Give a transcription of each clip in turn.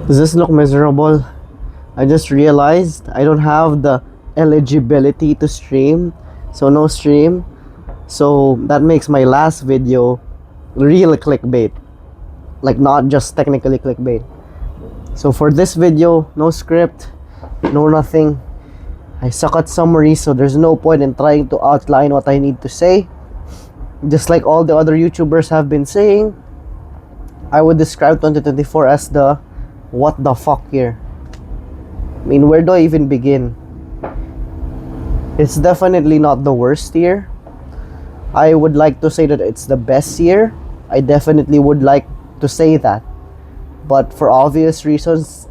Does this look miserable? I just realized I don't have the eligibility to stream, so no stream. So that makes my last video real clickbait, like not just technically clickbait. So for this video, no script, no nothing. I suck at summary, so there's no point in trying to outline what I need to say. Just like all the other YouTubers have been saying, I would describe 2024 as the what the fuck year. I mean, where do I even begin? It's definitely not the worst year. I would like to say that it's the best year. I definitely would like to say that. But for obvious reasons,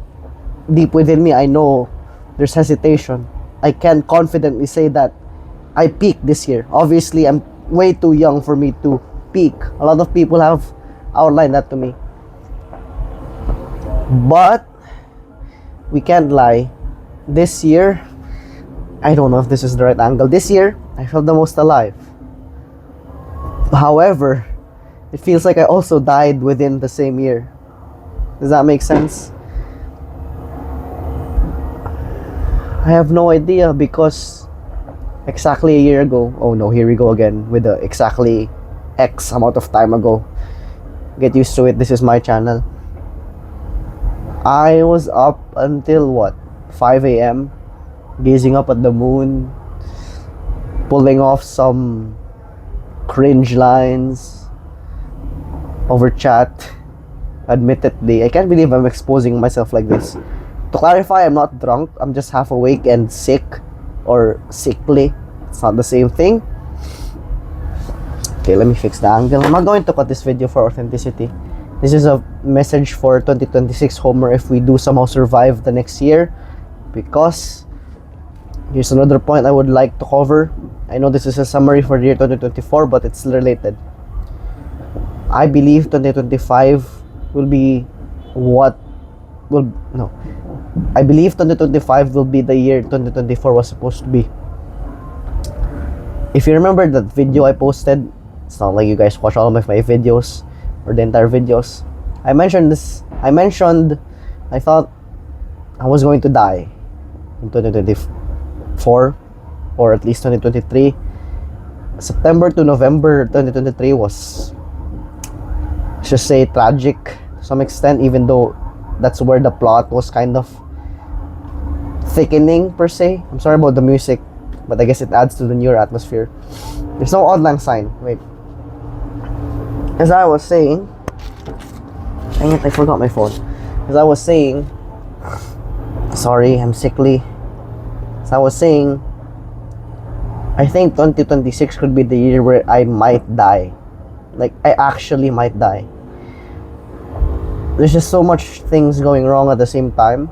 deep within me, I know there's hesitation. I can't confidently say that I peaked this year. Obviously, I'm way too young for me to peak. A lot of people have outlined that to me. But we can't lie. This year, I don't know if this is the right angle. This year, I felt the most alive. However, it feels like I also died within the same year. Does that make sense? I have no idea because exactly a year ago, oh no, here we go again with the exactly X amount of time ago. Get used to it, this is my channel. I was up until what, 5 a.m. gazing up at the moon, pulling off some cringe lines over chat. Admittedly, I can't believe I'm exposing myself like this. To clarify, I'm not drunk, I'm just half awake and sick or sickly. It's not the same thing. Okay, let me fix the angle. I'm not going to cut this video for authenticity. This is a message for 2026 Homer if we do somehow survive the next year. Because here's another point I would like to cover. I know this is a summary for the year 2024, but it's related. I believe 2025 will be what will no. I believe 2025 will be the year 2024 was supposed to be. If you remember that video I posted, it's not like you guys watch all of my videos or the entire videos. I mentioned I thought I was going to die in 2024 or at least 2023. September to November 2023 was, let's just say, tragic to some extent, even though that's where the plot was kind of thickening per se. I'm sorry about the music, but I guess it adds to the newer atmosphere. There's no odd lang sign. Wait. As I was saying, dang it, I forgot my phone. As I was saying, sorry, I'm sickly. As I was saying, I think 2026 could be the year where I might die. Like, I actually might die. There's just so much things going wrong at the same time.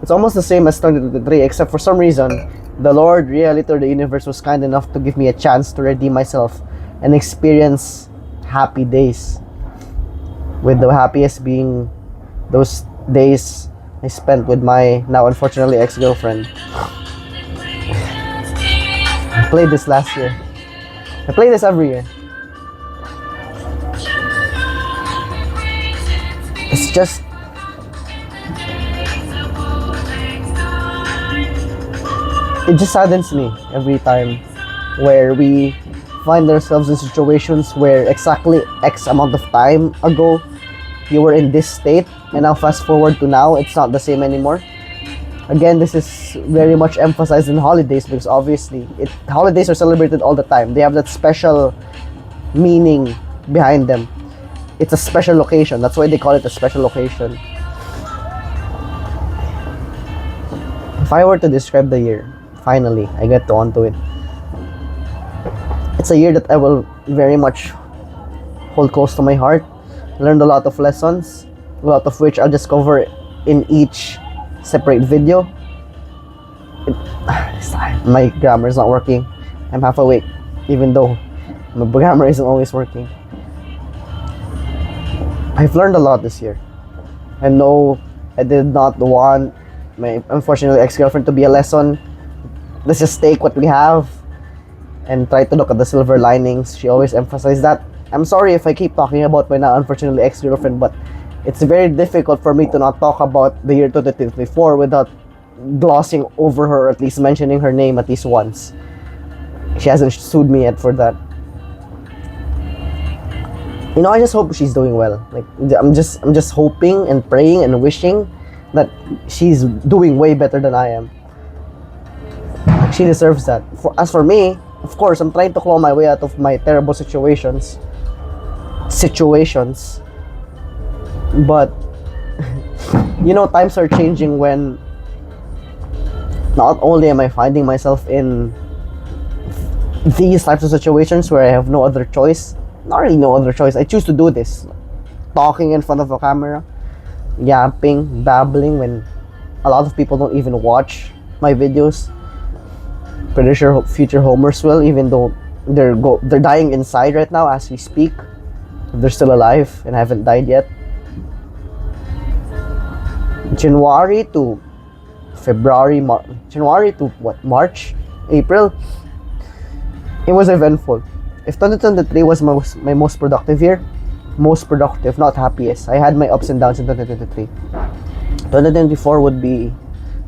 It's almost the same as 2023, except for some reason, the Lord, reality, or the universe was kind enough to give me a chance to redeem myself and experience happy days. With the happiest being those days I spent with my now unfortunately ex-girlfriend. I played this last year. I play this every year. It's just it just saddens me every time where we find ourselves in situations where exactly X amount of time ago you were in this state, and now fast forward to now, it's not the same anymore. Again, this is very much emphasized in holidays because obviously holidays are celebrated all the time. They have that special meaning behind them. It's a special occasion. That's why they call it a special occasion. If I were to describe the year, finally, I get onto it. It's a year that I will very much hold close to my heart. Learned a lot of lessons, a lot of which I'll just cover in each separate video. My grammar is not working. I'm half awake, even though my grammar isn't always working. I've learned a lot this year. I know I did not want my unfortunately ex-girlfriend to be a lesson. Let's just take what we have and try to look at the silver linings. She always emphasized that. I'm sorry if I keep talking about my now unfortunately ex-girlfriend, but it's very difficult for me to not talk about the year 2024 without glossing over her, or at least mentioning her name at least once. She hasn't sued me yet for that. You know, I just hope she's doing well. Like, I'm just hoping and praying and wishing that she's doing way better than I am. Like, she deserves that. As for me, of course, I'm trying to claw my way out of my terrible situations. But you know, times are changing when not only am I finding myself in these types of situations where I have no other choice, not really no other choice, I choose to do this, talking in front of a camera, yapping, babbling when a lot of people don't even watch my videos. Pretty sure future homers will, even though they're dying inside right now as we speak. They're still alive and haven't died yet. January to March, April, it was eventful. If 2023 was my most productive year, most productive, not happiest. I had my ups and downs in 2023. 2024 would be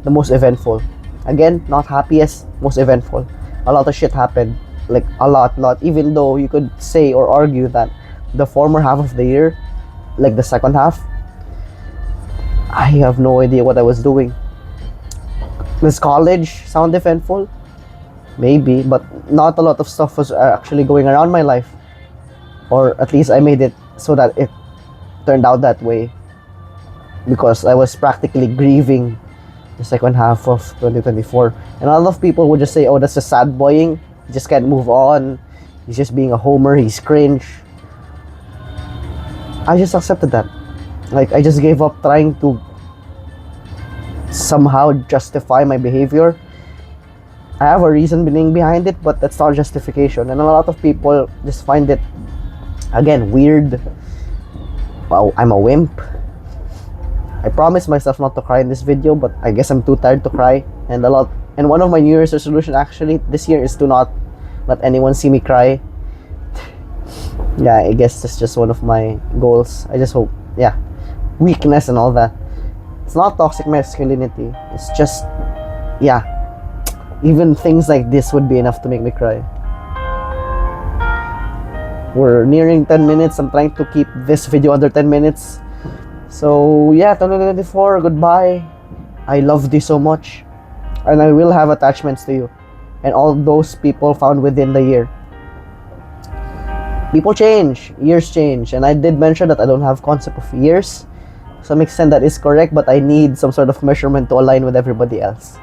the most eventful. Again, not happiest, most eventful. A lot of shit happened. Like, a lot. Even though you could say or argue that the former half of the year, like the second half, I have no idea what I was doing. Does college sound eventful? Maybe, but not a lot of stuff was actually going around my life. Or at least I made it so that it turned out that way. Because I was practically grieving the second half of 2024. And a lot of people would just say, oh, that's just sad boying. He just can't move on. He's just being a homer. He's cringe. I just accepted that. Like, I just gave up trying to somehow justify my behavior. I have a reason behind it, but that's not justification. And a lot of people just find it, again, weird. Wow, I'm a wimp. I promised myself not to cry in this video, but I guess I'm too tired to cry. And one of my New Year's resolution actually this year is to not let anyone see me cry. Yeah, I guess that's just one of my goals. I just hope, yeah, weakness and all that. It's not toxic masculinity. It's just, yeah, even things like this would be enough to make me cry. We're nearing 10 minutes. I'm trying to keep this video under 10 minutes. So yeah, 2024, goodbye. I loved you so much. And I will have attachments to you. And all those people found within the year. People change, years change, and I did mention that I don't have concept of years. To some extent that is correct, but I need some sort of measurement to align with everybody else.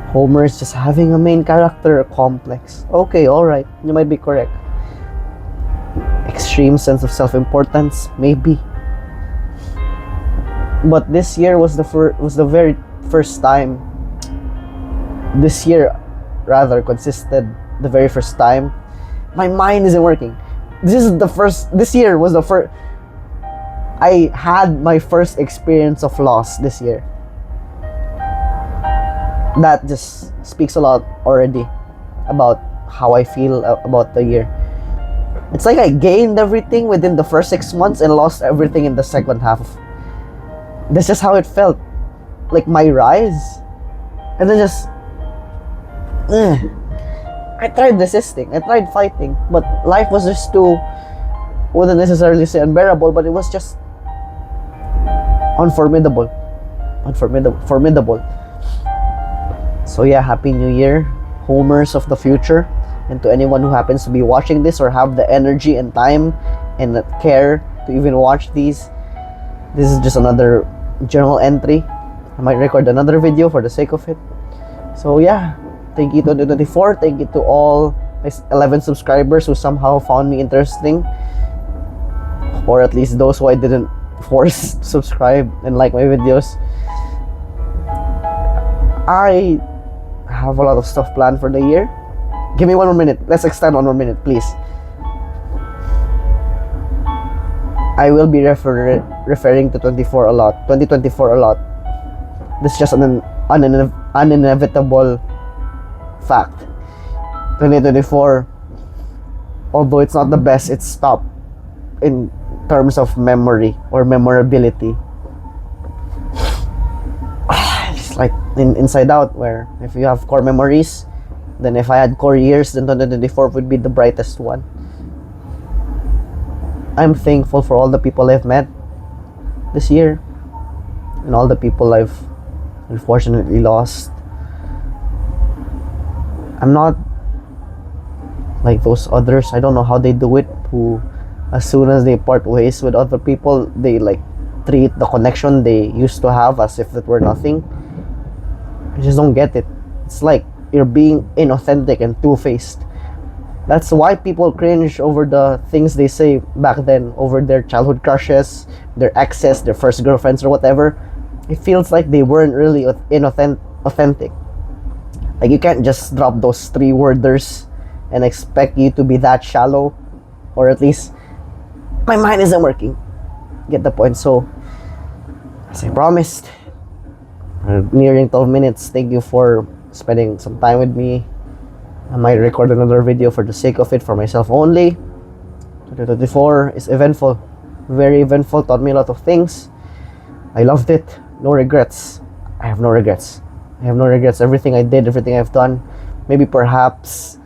Homer is just having a main character complex. Okay, alright, you might be correct. Extreme sense of self-importance, maybe. But this year was the very first time. This year, rather, consisted the very first time. My mind isn't working. This year was the first. I had my first experience of loss this year. That just speaks a lot already about how I feel about the year. It's like I gained everything within the first 6 months and lost everything in the second half. That's just how it felt. Like my rise. And then just... I tried resisting. I tried fighting. But life was just too... wouldn't necessarily say unbearable, but it was just... formidable. So yeah, Happy New Year, Homers of the future. And to anyone who happens to be watching this or have the energy and time and the care to even watch these, this is just another journal entry. I might record another video for the sake of it. So yeah, thank you to 2024. Thank you to all my 11 subscribers who somehow found me interesting, or at least those who I didn't force to subscribe and like my videos. I have a lot of stuff planned for the year. Give me 1 more minute. Let's extend 1 more minute, please. I will be referring to 2024 a lot. This is just an inevitable fact. 2024, although it's not the best, it's top in terms of memory or memorability. It's like in Inside Out, where if you have core memories, then if I had core years, then 2024 would be the brightest one. I'm thankful for all the people I've met this year and all the people I've unfortunately lost. I'm not like those others. I don't know how they do it, who as soon as they part ways with other people, they like treat the connection they used to have as if it were nothing. I just don't get it. It's like you're being inauthentic and two-faced. That's why people cringe over the things they say back then, over their childhood crushes, their exes, their first girlfriends, or whatever. It feels like they weren't really authentic. Like, you can't just drop those three-worders and expect you to be that shallow, or at least my mind isn't working. Get the point? So, as I promised, we're nearing 12 minutes. Thank you for spending some time with me. I might record another video for the sake of it, for myself only. 2024 is eventful, very eventful, taught me a lot of things. I loved it. No regrets. I have no regrets. I have no regrets. Everything I did, everything I've done, maybe perhaps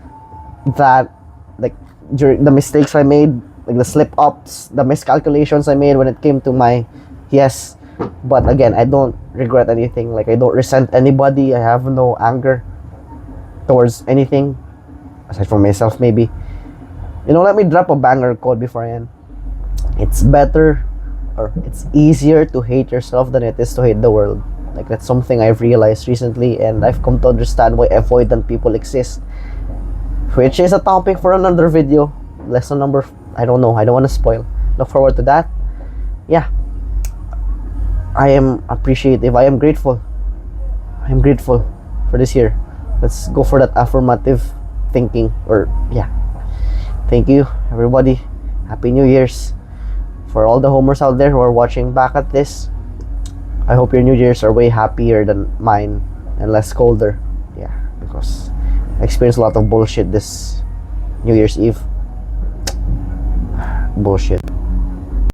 that, like, during the mistakes I made, like the slip-ups, the miscalculations I made when it came to my yes. But again, I don't regret anything. Like, I don't resent anybody. I have no anger towards anything aside from myself, maybe. You know, let me drop a banger quote before I end. It's better, or it's easier to hate yourself than it is to hate the world. Like, that's something I've realized recently, and I've come to understand why avoidant people exist, which is a topic for another video. Lesson number, I don't know, I don't want to spoil. Look forward to that. Yeah, I am appreciative. I am grateful. I am grateful for this year. Let's go for that affirmative thinking. Or, yeah. Thank you, everybody. Happy New Year's. For all the homers out there who are watching back at this, I hope your New Year's are way happier than mine and less colder. Yeah, because I experienced a lot of bullshit this New Year's Eve. Bullshit.